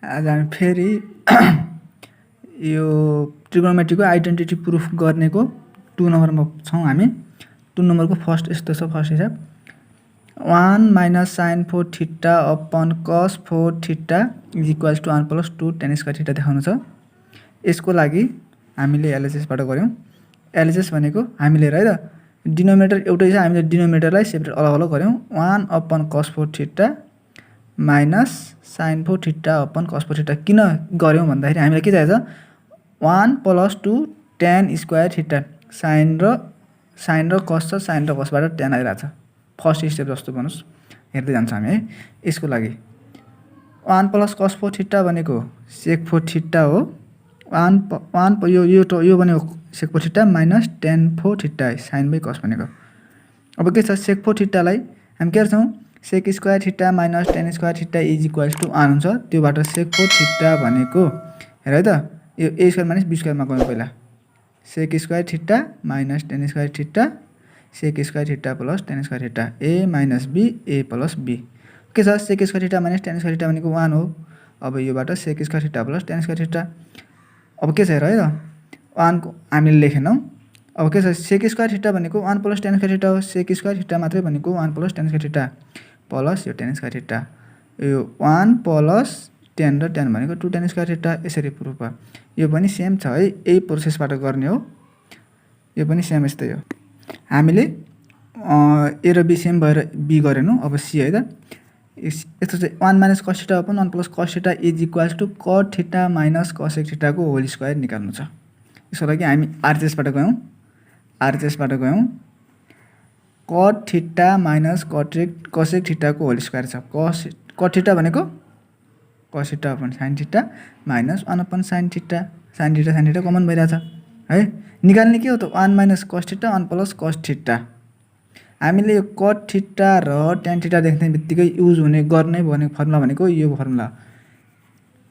आज हामी फेरि यो ट्रिगोनोमेट्रीको आइडेन्टिटी प्रुफ गर्नेको 2 नम्बरमा छौँ हामी। 2 नम्बरको फर्स्ट यस्तो छ। फर्स्ट हिसाब 1 minus sine 4 theta upon cos 4 theta is equals to 1 plus 2 tan square theta देखाउनु छ। यसको लागि हामीले एलएचएसबाट गऱ्यौँ। एलएचएस भनेको हामीले है त डिनोमिनेटर एउटै छ, हामीले डिनोमिनेटरलाई सेपरेट अलग अलग गऱ्यौँ। 1 upon cos 4 theta minus sine 4 theta upon cos 4 theta किन गऱ्यौँ भन्दाखेरि हामीलाई के चाहिएको छ 1 plus 2 tan square theta. Sine र कस छ, साइन र कसबाट tan आइरहेको छ। फर्स्ट स्टेप जस्तो भन्नुहोस् हेर्दै जान्छ हामी है। यसको लागि 1 प्लस कस 4 थीटा भनेको सेक 4 थीटा हो। 1 यो भनेको सेक 4 theta minus tan 4 theta sine by cos भनेको। अब के छ सेक 4 थीटालाई हामी के गर्छौँ sec square theta minus tan square theta is equals to 1 हुन्छ। त्योबाट सेक 4 थीटा भनेको हेर है त यो a स्क्वायर माइनस b स्क्वायरमा गयौँ पहिला। सेक square theta minus tan square theta sec square theta plus tan square theta a minus b a plus b के छ sec square theta minus tan square theta भनेको 1 हो। अब योबाट सेक square theta plus tan square theta. अब के छ हेर है त 1 को हामीले लेखेनौँ। अब के छ सेक स्क्वायर थीटा भनेको 1 प्लस tan स्क्वायर थीटा हो। सेक स्क्वायर थीटा मात्रै भनेको 1 plus tan square theta plus यो tan स्क्वायर थीटा। यो 1 प्लस tan र tan भनेको 2 tan स्क्वायर थीटा। यसरी प्रुफ भयो। यो पनि सेम छ है, यही प्रोसेसबाट गर्ने हो। यो पनि सेम यस्तै हो। हामीले a र b सेम भएर b गरेनौँ। अब c है त यस्तो चाहिँ 1 minus cos theta upon 1 plus cos theta is equals to cot theta minus cosec थीटाको होल स्क्वायर निकाल्नु छ। यसको लागि हामी आरएचएसबाट गयौँ। आरएचएसबाट गयौँ कट थीटा माइनस कसेक थीटाको होल स्क्वायर छ। कट थीटा भनेको cos theta upon sine theta minus 1 upon sine theta. Sine theta common भइरहेछ है। निकाल्ने के हो त 1 minus cos theta 1 plus cos theta. हामीले यो कट थीटा र tan थीटा देख्ने बित्तिकै युज हुने गर्ने भनेको फर्मुला भनेको यो फर्मुला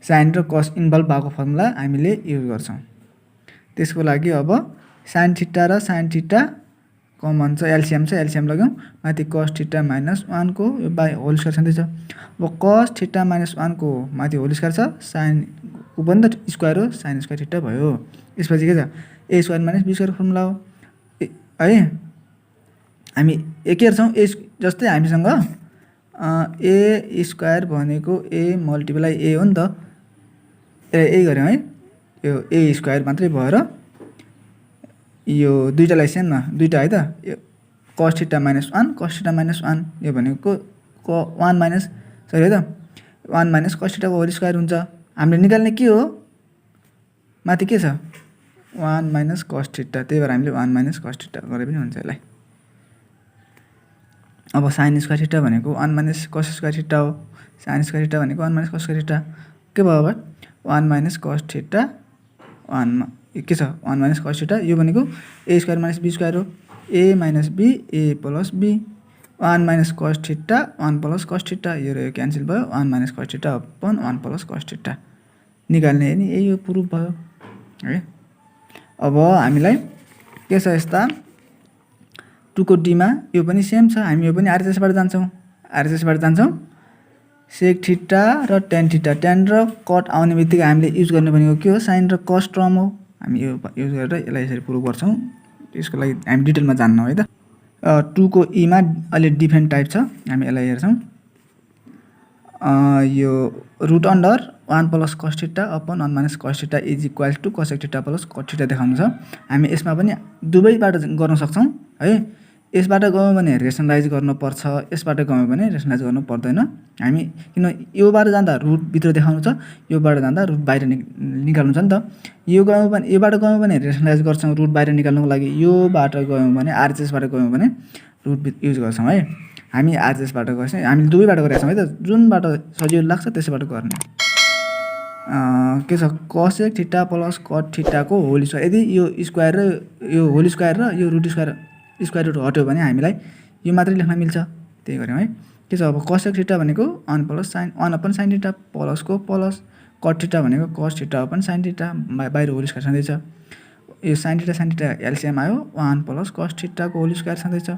साइन र कस इन्भल्भ भएको फर्मुला हामीले युज गर्छौँ। त्यसको लागि अब साइन थीटा र साइन थीटा कमन छ, एलसीएम छ, एलसीएम लग्यौँ। माथि कस थीटा माइनस 1 को यो बाई होल स्क्वायर छँदैछ। अब कस थीटा माइनस 1 को माथि होल स्क्वायर छ, साइन को पनि त स्क्वायर हो, साइन स्क्वायर थीटा भयो। यसपछि के छ a square minus b square formula हो है। हामी के गर्छौँ ए जस्तै हामीसँग a स्क्वायर भनेको a मल्टिप्लाई a हो नि त। यही गऱ्यौँ है। यो a स्क्वायर मात्रै भएर यो दुईटालाई सेममा दुईटा है त यो cos theta minus 1 cos theta minus 1 यो भनेको 1 माइनस सरी है त 1 माइनस कस थीटाको होल स्क्वायर हुन्छ। हामीले निकाल्ने के हो माथि के छ 1 माइनस कस थीटा, त्यही भएर हामीले 1 माइनस कस थीटा गरे पनि हुन्छ यसलाई। अब साइन स्क्वायर थीटा भनेको 1 माइनस कस स्क्वायर थीटा हो। साइन स्क्वायर थीटा भनेको 1 माइनस कस स्क्वायर थीटा के भयो अब 1 माइनस कस थीटा 1 के छ 1 माइनस कस थीटा। यो भनेको a square minus b square हो। a minus b a plus b 1 minus cos theta 1 plus cos theta यो र यो क्यान्सल भयो। 1 minus cos theta upon 1 plus cos theta निकाल्ने नि यही हो प्रुफ भयो है। अब हामीलाई के छ यस्ता 2 को d मा यो पनि सेम छ। हामी यो पनि आरएचएसबाट जान्छौँ। आरएचएसबाट जान्छौँ सेक थीटा र tan थीटा। tan र कट आउने बित्तिकै हामीले युज गर्ने भनेको के हो साइन र कस टर्म हो। हामी यो युज गरेर यसलाई यसरी प्रुभ गर्छौँ। त्यसको लागि हामी डिटेलमा जान्नौँ है त। 2 को e मा अलि डिफ्रेन्ट टाइप छ, हामी यसलाई हेर्छौँ। यो root under 1 plus cos theta upon 1 minus cos theta is equals to cosec theta plus cot theta देखाउनु छ। हामी यसमा पनि दुवैबाट गर्न सक्छौँ है। यसबाट गयौँ भने रेसनलाइज गर्नुपर्छ, यसबाट गयौँ भने रेसनलाइज गर्नु पर्दैन। हामी किन योबाट जाँदा रुट भित्र देखाउनु छ, योबाट जाँदा रुट बाहिर निकाल्नु छ नि त। योबाट गयौँ भने रेसनलाइज गर्छौँ रुट बाहिर निकाल्नुको लागि। योबाट गयौँ भने आरएचएसबाट गयौँ भने रुट युज गर्छौँ है। हामी आरएचएसबाट गर्छौँ, हामीले दुवैबाट गरेका छौँ है त। जुनबाट सजिलो लाग्छ त्यसबाट गर्ने। के छ कसेक थीटा प्लस कट थीटाको होल स्क्वायर। यदि यो स्क्वायर र यो होल स्क्वायर र यो रुट स्क्वायर रुट हट्यो भने हामीलाई यो मात्रै लेख्न मिल्छ, त्यही गऱ्यौँ है। के छ अब कसेक थीटा भनेको 1 plus sine 1 upon sine theta प्लसको प्लस कट थीटा भनेको cos theta upon sine theta बाहिर होल स्क्वायर छँदैछ। यो साइन थीटा एलसीएम आयो 1 प्लस कस थीटाको होल स्क्वायर छँदैछ।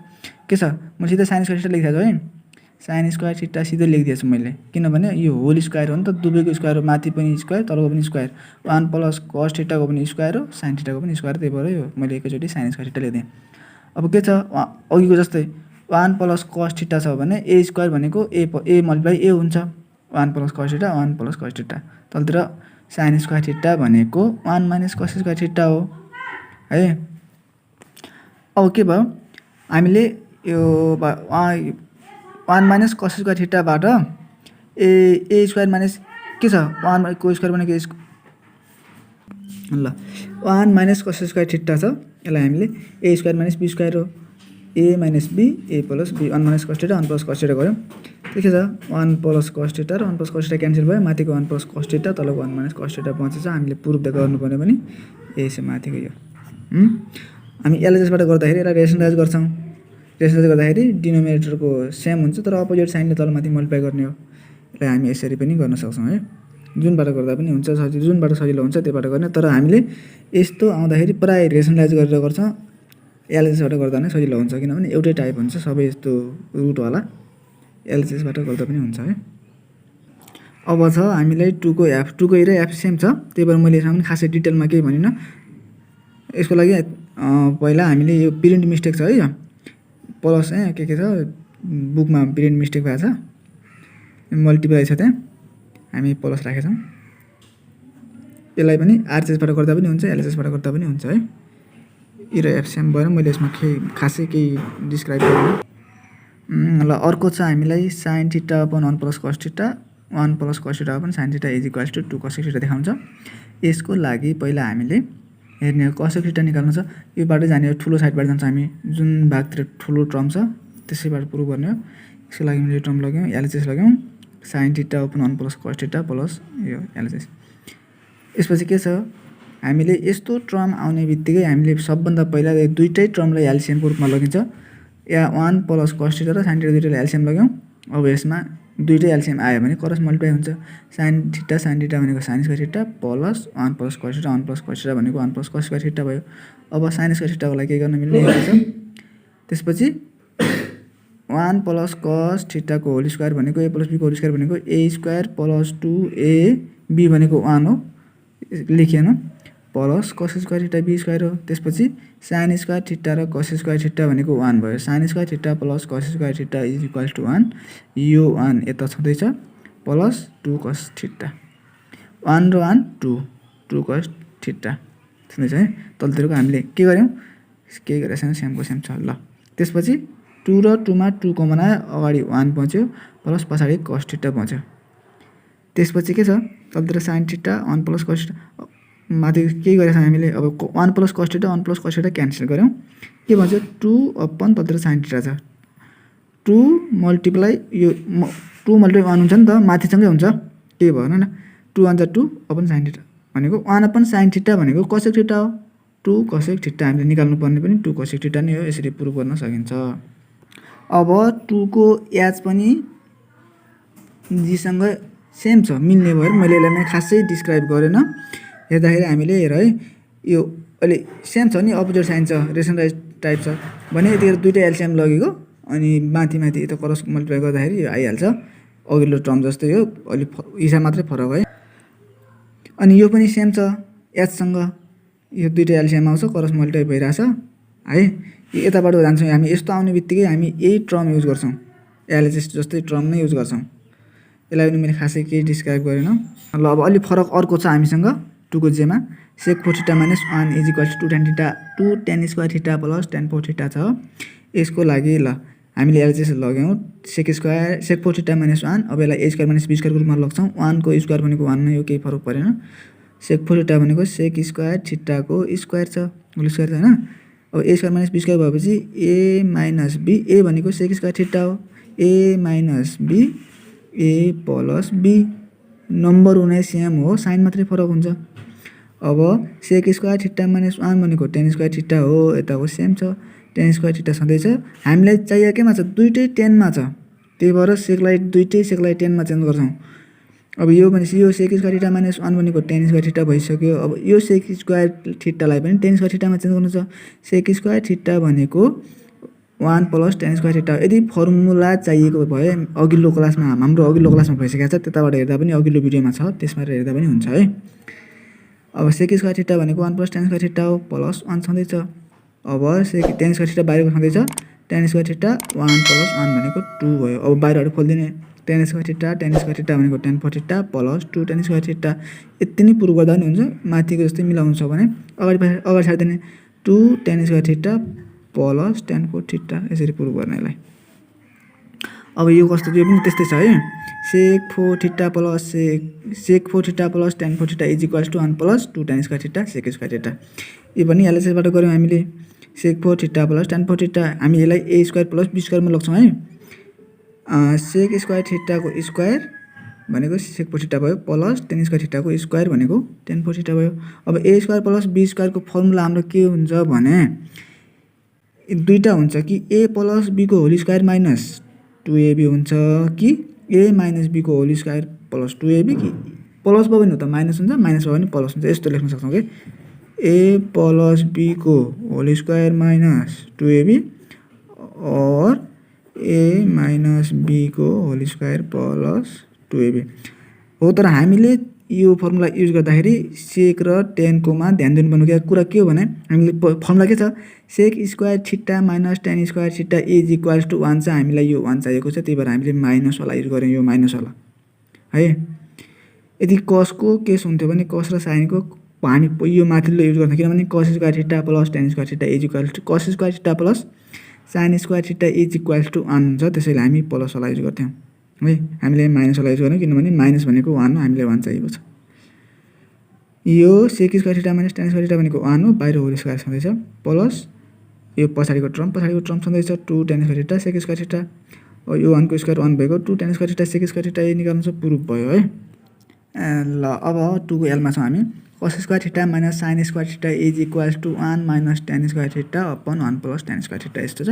के छ मैले सिधै साइन स्क्वायर थीटा लेखिरहेको छु है। साइन स्क्वायर थिटा सिधै लेखिदिएछु मैले, किनभने यो होल स्क्वायर हो नि त, दुवैको स्क्वायर हो, माथि पनि स्क्वायर तलको पनि स्क्वायर, 1 प्लस कस थिटाको पनि स्क्वायर हो, साइन थिटाको पनि स्क्वायर, त्यही भएर यो मैले एकैचोटि साइन स्क्वायर थिटा लेखिदिएँ। अब के छ अघिको जस्तै 1 प्लस कस थिटा छ भने ए स्क्वायर भनेको ए मल्टिप्लाई ए हुन्छ, 1 plus cos theta 1 plus cos theta, तलतिर साइन स्क्वायर थिटा भनेको 1 माइनस कस स्क्वायर थिटा हो है। अब के भयो हामीले यो 1 माइनस कस स्क्वायर थिटाबाट ए स्क्वायर माइनस के छ 1 को स्क्वायर भनेको ल 1 माइनस कस स्क्वायर थिटा छ, यसलाई हामीले A square minus B square हो, A minus B A plus B, 1 minus cos theta 1 plus cos theta गऱ्यौँ, के छ 1 प्लस कस थिटा र 1 प्लस कस थिटा क्यान्सल भयो, माथिको 1 प्लस कस थिटा तलको 1 माइनस कस थिटा बचेछ। हामीले प्रुफ गर्नुपर्ने पनि यसो माथिको यो हामी एलएचएसबाट गर्दाखेरि यसलाई रेसनलाइज गर्छौँ, रेसनलाइज गर्दाखेरि डिनोमिनेटरको सेम हुन्छ तर अपोजिट साइनले तलमाथि मल्टिप्लाई गर्ने हो, यसलाई हामी यसरी पनि गर्न सक्छौँ है, जुनबाट गर्दा पनि हुन्छ, जुनबाट सजिलो हुन्छ त्यहीबाट गर्ने, तर हामीले यस्तो आउँदाखेरि प्राय रेसनलाइज गरेर गर्छौँ, एलएचएसबाट गर्दा नै सजिलो हुन्छ, किनभने एउटै टाइप हुन्छ सबै यस्तो रुटवाला, एलएचएसबाट गर्दा पनि हुन्छ है। अब छ हामीलाई 2 को एफ, 2 को ए र एफ सेम छ, त्यही भएर मैले यसमा पनि खासै डिटेलमा केही भनिनँ। यसको लागि पहिला हामीले यो प्रिन्ट मिस्टेक छ है, प्लस के छ बुकमा प्रिन्ट मिस्टेक भएको छ, मल्टिप्लाई छ त्यहाँ, हामी प्लस राखेछौँ। यसलाई पनि आरएचएसबाट गर्दा पनि हुन्छ, एलएचएसबाट गर्दा पनि हुन्छ है। ई र एफ सेम भएर मैले यसमा खासै केही डिस्क्राइब गरेँ। ल अर्को छ हामीलाई sine theta upon 1 plus cos theta, 1 plus cos theta upon sine theta is equals to 2 cosec theta देखाउँछ। यसको लागि पहिला हामीले हेर्ने हो कोसेक थिटा निकाल्नु छ, योबाट जाने हो ठुलो साइडबाट जान्छ हामी, जुन भागतिर ठुलो टर्म छ त्यसैबाट प्रुभ गर्ने हो। यसको लागि हामीले टर्म लग्यौँ, एलएचएस लग्यौँ, sign theta upon 1 plus cos theta plus यो एलएचएस। यसपछि के छ हामीले यस्तो टर्म आउने बित्तिकै हामीले सबभन्दा पहिला दुईटै टर्मलाई एलसीएमको रूपमा लगिन्छ, या 1 प्लस कस थिटा र साइन थिटा दुईटैलाई एलसीएम लग्यौँ। अब यसमा दुईटै एलसीएम आयो भने क्रस मल्टिप्लाई हुन्छ, साइन थिटा भनेको sign square theta plus 1 plus cos theta, 1 plus cos theta भनेको 1 प्लस कस स्क्वायर थिटा भयो। अब साइन स्क्वायर थिटाको लागि के गर्न मिल्ने हुन्छ, त्यसपछि 1 प्लस कस थिटाको होल स्क्वायर भनेको ए प्लस बीको होल स्क्वायर भनेको ए स्क्वायर प्लस 2ab भनेको 1 हो, लेखिएन, plus cos square theta B square हो। त्यसपछि साइन स्क्वायर थिटा र कस स्क्वायर थिटा भनेको 1 भयो, sine square theta plus cos square theta is equals to 1, यो 1 यता छँदैछ प्लस 2 कस थिटा, 1 र 1 2 कस थिटा छँदैछ है। तलतिरको हामीले के गर्यौँ, केही गरेको छैन, सेमको सेम छ। ल त्यसपछि 2 र 2 मा 2 कमन आयो, अगाडि 1 बच्यो प्लस पछाडि कस थिटा बच्यो। त्यसपछि के छ तलतिर sine theta 1 plus cos theta, माथि केही गरेको छ हामीले, अब 1 plus cos theta 1 plus cos theta cancel गऱ्यौँ, के भन्छ 2 अपन तलतिर साइन थिटा छ, 2 मल्टिप्लाई यो 2 मल्टिप्लाई 1 हुन्छ नि त, माथिसँगै हुन्छ, केही भएन न, 2 1 2 अपन साइन थिटा भनेको 1 अपन साइन थिटा भनेको कोसेक थिटा हो, 2 कोसेक थिटा हामीले निकाल्नु पर्ने पनि 2 कोसेक थिटा नै हो, यसरी प्रुभ गर्न सकिन्छ। अब 2 को एच पनि जीसँग सेम छ, मिल्ने भएर मैले यसलाई खासै डिस्क्राइब गरेन, हेर्दाखेरि हामीले हेर है यो अहिले सेम छ नि, अपोजिट साइन छ, रेसनलाइज टाइप छ भने यतिखेर दुईटै एलसीएम लगेको, अनि माथि यता क्रस मल्टिप्लाई गर्दाखेरि यो आइहाल्छ, अघिल्लो टर्म जस्तै हो, अलिक हिसाब मात्रै फरक है। अनि यो पनि सेम छ एचसँग, यो दुईटै एलसीएम आउँछ, क्रस मल्टिप्लाई भइरहेछ है। यताबाट जान्छौँ हामी, यस्तो आउने बित्तिकै हामी यही टर्म युज गर्छौँ, एलएचएस जस्तै टर्म नै युज गर्छौँ, यसलाई पनि मैले खासै केही डिस्क्राइब गरेन। ल अब अलिक फरक अर्को छ हामीसँग 2 को जेमा, sec 4 theta minus 1 is equals to 2 tan square theta plus tan 4 theta छ। यसको लागि ल हामीले एलएचएस लग्यौँ, सेक 4 थिटा माइनस 1, अब यसलाई ए स्क्वायर माइनस बी स्क्वायरको रूपमा लग्छौँ, 1 को स्क्वायर भनेको 1 नै हो, केही फरक परेन, सेक 4 थिटा भनेको सेक स्क्वायर थिटाको स्क्वायर छ, होल स्क्वायर छ होइन। अब ए स्क्वायर माइनस बी स्क्वायर भएपछि ए माइनस बी, ए भनेको सेक स्क्वायर थिटा हो, A minus B A plus B, number हुने सेम हो, साइन मात्रै फरक हुन्छ। अब सेक स्क्वायर थिटा माइनस 1 भनेको tan स्क्वायर थिटा हो, यताको सेम छ, tan स्क्वायर थिटा छँदैछ, हामीलाई चाहियो केमा छ, दुईटै 10 मा छ, त्यही भएर दुईटै सेकलाई 10 मा चेन्ज गर्छौँ। अब यो भनेपछि यो सेक स्क्वायर थिटा माइनस 1 भनेको tan स्क्वायर थिटा भइसक्यो, अब यो सेक स्क्वायर थिटालाई पनि tan स्क्वायर थिटामा चेन्ज गर्नु छ, सेक स्क्वायर थिटा भनेको 1 प्लस tan स्क्वायर थीटा। यदि फर्मुला चाहिएको भए अघिल्लो क्लासमा हाम्रो अघिल्लो क्लासमा भइसकेको छ, त्यताबाट हेर्दा पनि अघिल्लो भिडियोमा छ, त्यसमा हेर्दा पनि हुन्छ है। अब सेक स्क्वायर थीटा भनेको 1 प्लस tan स्क्वायर थीटा हो, प्लस 1 छँदैछ। अब सेक tan स्क्वायर थीटा बाहिरको छँदैछ, tan स्क्वायर थीटा 1 प्लस 1 भनेको 2 भयो। अब बाहिरहरु खोल्दिने, tan स्क्वायर थीटा भनेको tan 4 theta plus 2 tan square theta. यति नै प्रुभ गर्दा नि हुन्छ। माथिको जस्तै मिलाउनु छ भने अगाडि छाड्दिने 2 tan square theta plus tan 4 theta, यसरी प्रुभ गर्नेलाई। अब यो कस्तो, यो पनि त्यस्तै छ है। Sec 4 theta plus sec 4 theta plus tan 4 theta is equals to 1 plus 2 tan square theta sec square theta. यो पनि एलएचएसबाट गर्यौं हामीले। सेक 4 थीटा प्लस tan 4 थीटा, हामी यसलाई a square plus b square मा लग्छौं है। सेक स्क्वायर थीटाको स्क्वायर भनेको सेक 4 थीटा भयो, प्लस tan स्क्वायर थीटाको स्क्वायर भनेको tan 4 थीटा भयो। अब a square plus b square को फर्मुला हाम्रो के हुन्छ भने दुईटा हुन्छ कि a प्लस b को होल स्क्वायर माइनस 2ab हुन्छ कि a माइनस b को होल स्क्वायर प्लस 2ab, कि प्लस भयो भने त माइनस हुन्छ, माइनस भयो भने प्लस हुन्छ। यस्तो लेख्न सक्छौं के a प्लस b को होल स्क्वायर माइनस 2ab और a माइनस b को होल स्क्वायर प्लस 2ab हो। तर हामीले यो फर्मुला युज गर्दाखेरि सेक र tan कोमा ध्यान दिनुपर्ने कुरा के हो भने हामीले फर्मुला के छ, sec square theta minus tan square theta is equals to 1 छ। हामीलाई यो 1 चाहिएको छ, त्यही भएर हामीले माइनस वाला युज गर्यौं, यो माइनस वाला है। यदि cos को केस हुन्थ्यो भने cos र sin को हामी यो माथिल्लो युज गर्छौं, किनभने cos square theta plus tan square theta is equals to cos square theta plus sin square theta is equals to 1 हुन्छ। त्यसैले हामी प्लस वाला युज गर्थ्यौं है। हामीले माइनस वाला युज गर्यौं किनभने माइनस भनेको 1 हो, हामीले 1 चाहिएको छ। यो सेक square theta minus tan square theta भनेको 1 हो, बाहिर होल स्क्वायर छँदैछ, प्लस यो पछाडीको टर्म छँदैछ 2 tan square theta sec square theta. यो 1 को स्क्वायर 1 भएको 2 tan square theta sec square theta यही निकाल्नु छ, प्रुफ भयो है। ल अब 2 को एल मा छौं हामी। cos square theta minus sin square theta is equals to 1 minus tan square theta upon 1 plus tan square theta. यस्तो छ।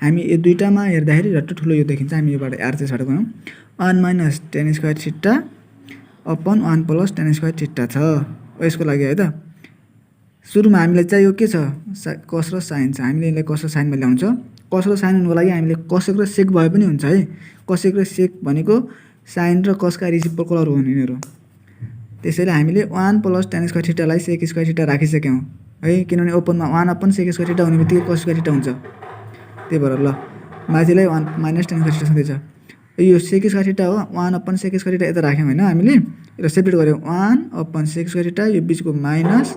हामी यो दुईटामा हेर्दाखेरि रट्ट ठुलो यो देखिन्छ, हामी योबाट आरएचएसबाट गयौं 1 minus tan square theta upon 1 plus tan square theta छ। यसको लागि है त सुरुमा हामीलाई चाहियो के छ, cos र sin छ। हामीले यसलाई cos र sin मा ल्याउँछ। cos र sin हुनुको लागि हामीले cosec र sec भए पनि हुन्छ है। cosec र sec भनेको sin र cos का रेसिप्रोकल हो यिनीहरु। त्यसैले हामीले 1 plus tan square theta lie sec square theta राखिसक्यौं है, किनभने ओपनमा 1 अपन sec स्क्वायर थीटा हुने बित्तिकै cos स्क्वायर थीटा हुन्छ। त्यही भएर ल माथिलाई 1 माइनस tan स्क्वायर थीटा छँदैछ। यो sec स्क्वायर थीटा हो, 1 अपन sec स्क्वायर थीटा यता राख्यौं हैन हामीले, र सेपरेट गर्यौं 1 अपन sec स्क्वायर थीटा, यो बीचको माइनस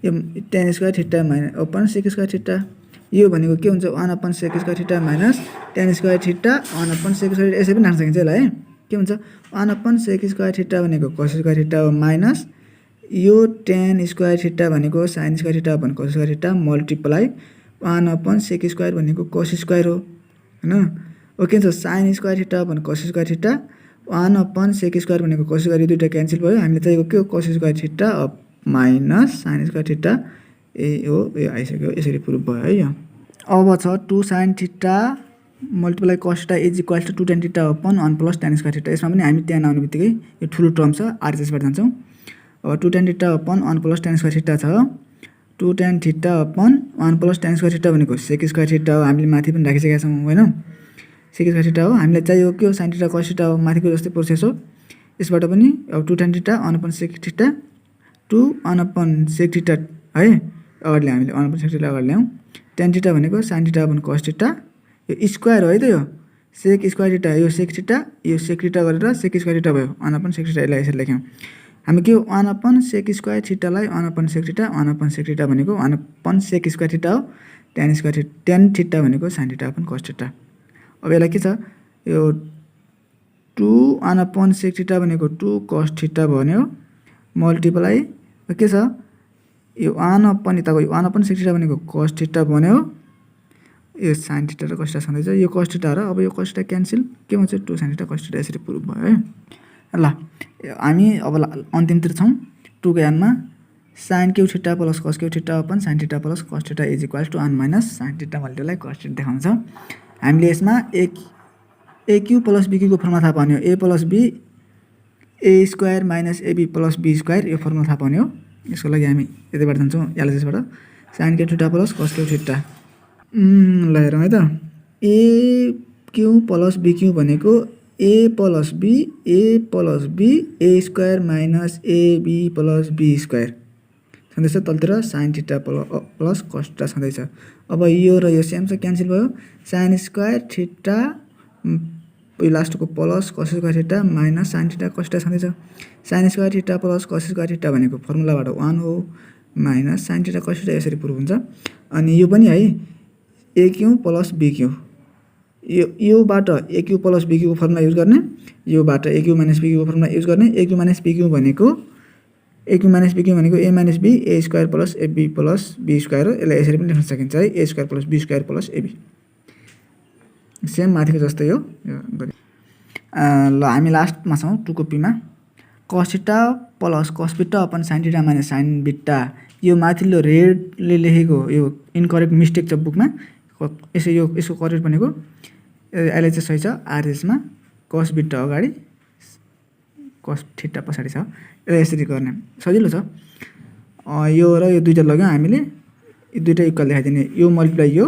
यो tan square theta minus upon sec square theta. यो भनेको के हुन्छ 1 upon sec square theta minus tan square theta 1 upon sec square theta. यसै पनि राख्न सकिन्छ यसलाई है। के हुन्छ 1 अपन sec स्क्वायर थीटा भनेको cos स्क्वायर थीटा हो, माइनस यो tan स्क्वायर थीटा भनेको sin square theta upon cos square theta multiply 1 upon sec square भनेको cos स्क्वायर हो हैन। ओके छ। sin square theta upon cos square theta 1 upon sec square भनेको cos square, यो दुईटा क्यान्सल भयो। हामीले चाहिएको के हो cos square theta minus sin square theta यो आइसक्यो। यसरी प्रुफ भयो है। यो अब छ 2 sin theta multiply cos theta is equals to 2 tan theta upon 1 plus tan square theta. यसमा पनि हामी tan आउने बित्तिकै यो ठुलो टर्म छ, आरएचएस बाट जान्छौं। अब 2 tan theta upon 1 plus tan square theta छ। 2 tan theta upon 1 plus tan square theta भनेको sec स्क्वायर थीटा हो, हामीले माथि पनि राखिसकेका छौं हैन। sec स्क्वायर थीटा हो, हामीलाई चाहिएको के हो sin थीटा cos थीटा हो, माथिको जस्तै प्रोसेस हो। यसबाट पनि अब 2 tan theta 1 upon sec theta 2 1 upon sec theta है, अगाडि ल्याउँ हामीले 1 अपन sec थीटा अगाडि ल्याउँ। tan थीटा भनेको sin theta upon cos theta, यो स्क्वायर हो है त, यो sec स्क्वायर थीटा, यो sec थीटा गरेर sec स्क्वायर थीटा भयो 1 अपन sec थीटा। यसलाई यसरी लेख्यौं हामी के हो 1 upon sec square theta lie 1 upon sec theta 1 upon sec theta भनेको 1 अपन sec स्क्वायर थीटा हो, tan थीटा भनेको sin theta upon cos theta. अब यसलाई के छ, यो 2 1 अपन sec थीटा भनेको 2 cos थीटा भन्यो मल्टिप्लाई के छ, यो 1 अपन यताको 1 अपन sec थीटा भनेको cos थीटा भन्यो, यो sin थीटा र cos थीटा छँदैछ। यो cos थीटा र अब यो cos थीटा क्यान्सल, के हुन्छ 2 sin थीटा cos थीटा। यसरी प्रुफ भयो है। ल हामी अब अन्तिमतिर छौं 2 को एनमा sin cube theta plus cos cube theta upon sin theta plus cos theta is equals to 1 minus sin theta multiply cos theta देखाउँछ। हामीले यसमा a cube plus b cube को फर्मुला थाहा पाउने हो, a plus b a square minus ab plus b square, यो formula थाहा पाउने हो। यसको लागि हामी यतैबाट जान्छौं एलएचएस बाट। Sine cube theta plus cos cube theta. ल हेरौँ है त, A cube plus B cube भनेको A plus B A square minus AB plus B square छँदैछ। तलतिर sine theta plus cos theta छँदैछ। अब यो र यो सेम छ, क्यान्सल भयो। साइन स्क्वायर थीटा यो लास्टको plus cos square theta minus sine theta cos theta छँदैछ। Sine square theta plus cos square theta भनेको फर्मुलाबाट 1 हो, minus sine theta cos theta यसरी प्रुभ हुन्छ। अनि यो पनि है A cube plus B cube, योबाट ए क्यू प्लस बी क्यूको फर्मुला युज गर्ने, योबाट ए क्यू माइनस बी क्यूको फर्मुला युज गर्ने। A cube minus B cube भनेको A minus B A square plus AB plus B square हो। यसलाई यसरी पनि लेख्न सकिन्छ है, A square plus B square plus AB. Same माथिको जस्तै हो। ल हामी लास्टमा छौँ 2 कपीमा। कस थीटा प्लस कस बिटा upon sine theta minus sine beta. यो माथिल्लो रेडले लेखेको यो इनकरेक्ट मिस्टेक छ बुकमा। यसको करेक्ट भनेको अहिले चाहिँ सही छ, आरएसमा कस बिटा अगाडि कस थीटा पछाडि छ। यसलाई यसरी गर्ने सजिलो छ। यो र यो दुईटा लग्यौँ हामीले, यो दुईटा इक्वल देखाइदिने। यो मल्टिप्लाई यो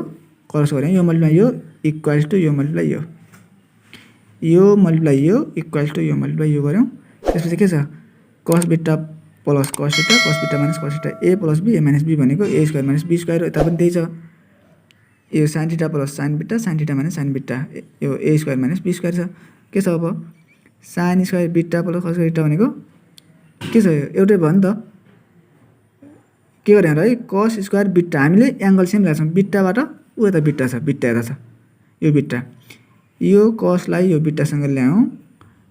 क्रस गऱ्यौँ, यो मल्टिप्लाई यो इक्वल्स टु यो मल्टिप्लाई यो मल्टिप्लाई यो इक्वल्स टु यो मल्टिप्लाई यो गऱ्यौँ। त्यसपछि के छ, कस बिटा प्लस कस थीटा कस beta minus cos theta. A plus B A minus B भनेको A square minus B square हो। यता पनि त्यही छ, यो sine theta plus sine theta minus sine beta, यो A square minus B square छ। के छ अब, sine square beta plus cos theta भनेको के छ, एउटै भयो नि त। के गरे है, कस स्क्वायर बिटा, हामीले एङ्गल सेम ल्याएको छौँ। बिटाबाट ऊ यता बिटा छ, बिटा यता छ, यो बिटा, यो कसलाई यो बिटासँग ल्याउँ।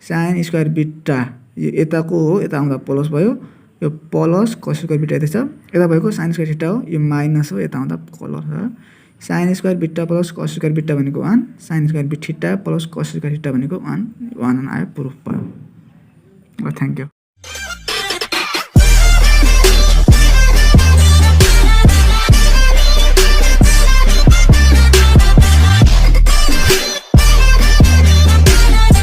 साइन स्क्वायर बिटा यो यताको हो, यता आउँदा प्लस भयो, यो प्लस कस स्क्वायर बिटा यता छ, यता भएको साइन स्क्वायर थीटा हो, यो माइनस हो, यता आउँदा कलर छ। Sign square beta plus cos square बिटा भनेको 1, sign square theta plus cos square theta भनेको 1 आयो, प्रुफ भयो। ल थ्याङ्क यू।